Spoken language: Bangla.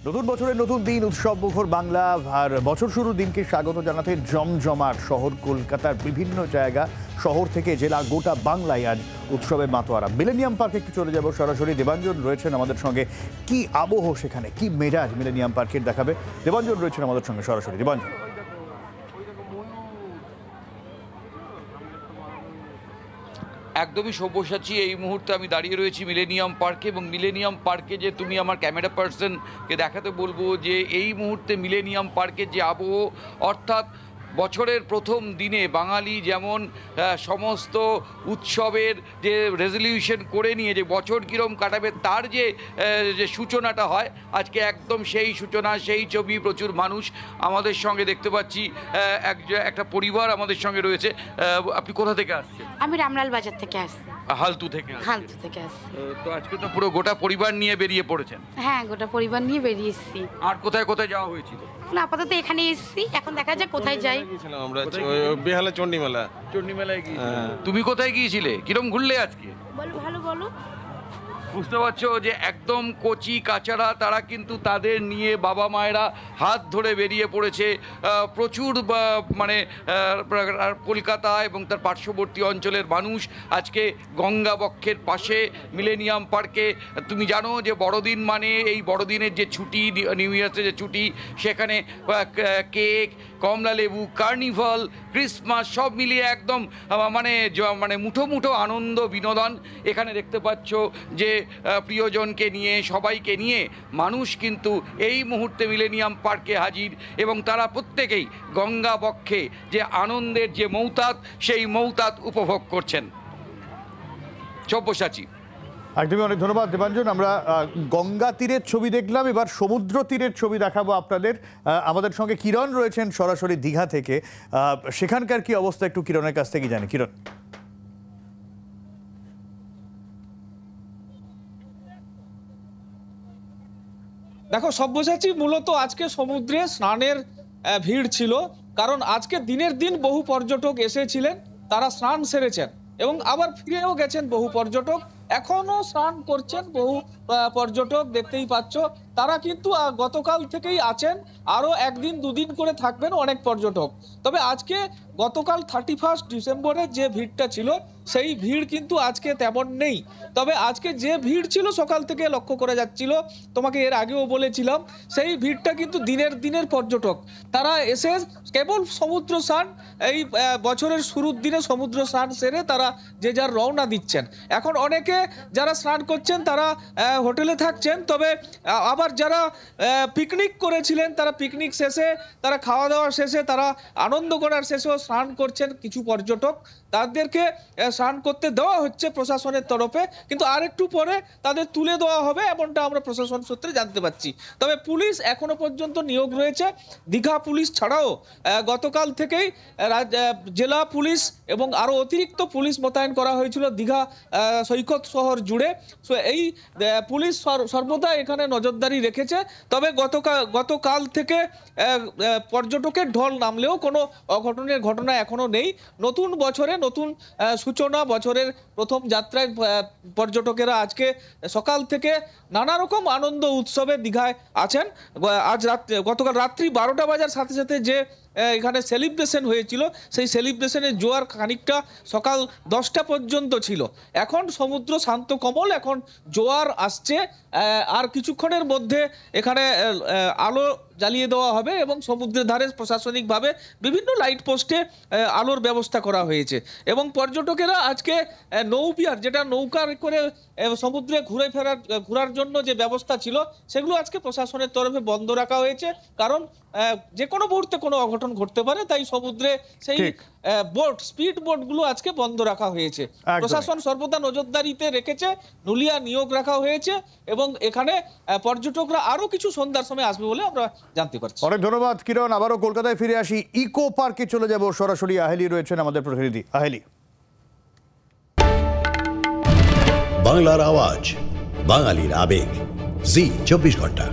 নতুন বছরের নতুন দিন, উৎসব মুখর বাংলা আর বছর শুরুর দিনকে স্বাগত জানাতে জমজমাট শহর কলকাতার বিভিন্ন জায়গা, শহর থেকে জেলা, গোটা বাংলায় আজ উৎসবের মাতোয়ারা। মিলেনিয়াম পার্কে একটু চলে যাব সরাসরি। দেবাঞ্জন রয়েছেন আমাদের সঙ্গে। কি আবহ সেখানে, কি মেজাজ মিলেনিয়াম পার্কের দেখাবে? দেবাঞ্জন রয়েছেন আমাদের সঙ্গে সরাসরি। দেবাঞ্জন, একদমই সব্যসাচী। এই মুহূর্তে আমি দাঁড়িয়ে রয়েছি মিলেনিয়াম পার্কে, এবং মিলেনিয়াম পার্কে যে তুমি আমার ক্যামেরা পার্সনকে দেখাতে বলবো যে এই মুহূর্তে মিলেনিয়াম পার্কের যে আবহ, অর্থাৎ বছরের প্রথম দিনে বাঙালি যেমন সমস্ত উৎসবের যে রেজলিউশন করে নিয়ে যে বছর কীরকম কাটাবে তার যে সূচনাটা হয়, আজকে একদম সেই সূচনা, সেই ছবি। প্রচুর মানুষ আমাদের সঙ্গে দেখতে পাচ্ছি, একটা পরিবার আমাদের সঙ্গে রয়েছে। আপনি কোথা থেকে আসছেন? আমি রামলাল বাজার থেকে আসছি। হালতু থেকে? হালতু থেকে আসছি। তো আজকে তো পুরো গোটা পরিবার নিয়ে বেরিয়ে পড়েছেন? হ্যাঁ, গোটা পরিবার নিয়ে বেরিয়ে এসেছি। আর কোথায় কোথায় যাওয়া হয়েছিল? আপাতত এখানে এসেছি, এখন দেখা যাক কোথায় যাই। আমরা বেহালা চণ্ডীমেলা। চণ্ডীমেলায় গিয়ে তুমি কোথায় গিয়েছিলে? কিরম ঘুরলে আজকে? বলো, ভালো বলো। বুঝতে পারছো যে একদম কচি কাচারা তারা কিন্তু তাদের নিয়ে বাবা মায়েরা হাত ধরে বেরিয়ে পড়েছে। প্রচুর মানে কলকাতা এবং তার পার্শ্ববর্তী অঞ্চলের মানুষ আজকে গঙ্গা বক্ষের পাশে মিলেনিয়াম পার্কে। তুমি জানো যে বড়দিন মানে এই বড়দিনের যে ছুটি, নিউ ইয়ার্সের যে ছুটি, সেখানে কেক, কমলা লেবু, কার্নিভাল, ক্রিসমাস সব মিলিয়ে একদম মানে মুঠো মুঠো আনন্দ বিনোদন। এখানে দেখতে পাচ্ছ যে প্রিয়জনকে নিয়ে, সবাইকে নিয়ে মানুষ কিন্তু এই মুহূর্তে মিলেনিয়াম পার্কে হাজির, এবং তারা প্রত্যেকেই গঙ্গা বক্ষে যে আনন্দের যে মৌতাত, সেই মৌতাত উপভোগ করছেন। সব্যসাচী, একদমই, অনেক ধন্যবাদ দেবাঞ্জন। আমরা গঙ্গা তীরের ছবি দেখলাম, এবার সমুদ্র তীরের ছবি দেখাবো আপনাদের। আমাদের সঙ্গে কিরণ রয়েছেন সরাসরি দীঘা থেকে। সেখানকার কি অবস্থা একটু কিরণের কাছ থেকে জানি। কিরণ, দেখো সব্যসাচী, মূলত আজকে সমুদ্রে স্নানের ভিড় ছিল, কারণ আজকে দিনের দিন বহু পর্যটক এসেছিলেন, তারা স্নান সেরেছেন এবং আবার ফিরেও গেছেন বহু পর্যটক। এখনো স্নান করছেন বহু পর্যটক, দেখতেই পাচ্ছ। তারা কিন্তু গতকাল থেকেই আছেন, আরো একদিন দুদিন করে থাকবেন অনেক পর্যটক। তবে আজকে গতকাল 31 ডিসেম্বরের যে ভিড়টা ছিল, সেই ভিড় কিন্তু আজকে তেমন নেই। তবে আজকে যে ভিড় ছিল সকাল থেকে লক্ষ্য করা যাচ্ছিল, তোমাকে এর আগেও বলেছিলাম, সেই ভিড়টা কিন্তু দিনের পর্যটক। তারা এসে কেবল সমুদ্র স্নান, এই বছরের শুরুর দিনে সমুদ্র স্নান সেরে তারা যে যার রওনা দিচ্ছেন। এখন অনেকে যারা স্নান করছেন তারা হোটেলে থাকছেন, তবে আবার যারা পিকনিক করেছিলেন তারা পিকনিক শেষে, তারা খাওয়া দাওয়া শেষে, তারা আনন্দ করার শেষেও স্নান করছেন কিছু পর্যটক। তাদেরকে স্নান করতে দেওয়া হচ্ছে প্রশাসনের তরফে, কিন্তু আর একটু পরে তাদের তুলে দেওয়া হবে, এমনটা আমরা প্রশাসন সূত্রে জানতে পারছি। তবে পুলিশ এখনো পর্যন্ত নিয়োগ রয়েছে। দীঘা পুলিশ ছাড়াও গতকাল থেকেই জেলা পুলিশ এবং আরো অতিরিক্ত পুলিশ মোতায়েন করা হয়েছিল দীঘা সৈকত শহর জুড়ে। এই পুলিশ সর্বদা এখানে নজরদারি রেখেছে। তবে গতকাল থেকে পর্যটকের ঢল নামলেও কোনো অঘটনের ঘটনা এখনো নেই। নতুন বছরে নতুন সূচনা, বছরের প্রথম যাত্রায় পর্যটকেরা আজকে সকাল থেকে নানা রকম আনন্দ উৎসবে দীঘায় আছেন। গতকাল রাত্রি 12টা বাজার সাথে সাথে যে এখানে সেলিব্রেশন হয়েছিল, সেই সেলিব্রেশনের জোয়ার খানিকটা সকাল 10টা পর্যন্ত ছিল। এখন সমুদ্র শান্ত কমল, এখন জোয়ার আসছে। আর কিছুক্ষণের মধ্যে এখানে আলো জ্বালিয়ে দেওয়া হবে এবং সমুদ্রের ধারে প্রশাসনিকভাবে বিভিন্ন লাইট পোস্টে আলোর ব্যবস্থা করা হয়েছে। এবং পর্যটকেরা আজকে নৌবিহার, যেটা নৌকা করে সমুদ্রে ঘোরার জন্য যে ব্যবস্থা ছিল, সেগুলো আজকে প্রশাসনের তরফে বন্ধ রাখা হয়েছে, কারণ যে কোনো মুহূর্তে কোনো অঘটন ঘটতে পারে। তাই সমুদ্রে সেই স্পিড বোটগুলো আজকে বন্ধ রাখা হয়েছে। প্রশাসন সর্বদা নজরদারিতে রেখেছে, নুলিয়া নিয়োগ রাখা হয়েছে, এবং এখানে পর্যটকরা আরো কিছু সন্ধ্যার সময় আসবে বলে আমরা জানতে পারছি। অনেক ধন্যবাদ কিরণ। আবারও কলকাতায় ফিরে আসি, ইকো পার্কে চলে যাব সরাসরি। আহেলি রয়েছেন আমাদের প্রতিনিধি। আহেলি, বাংলার আওয়াজ, বাঙালির আবেগ, জি 24 ঘন্টা।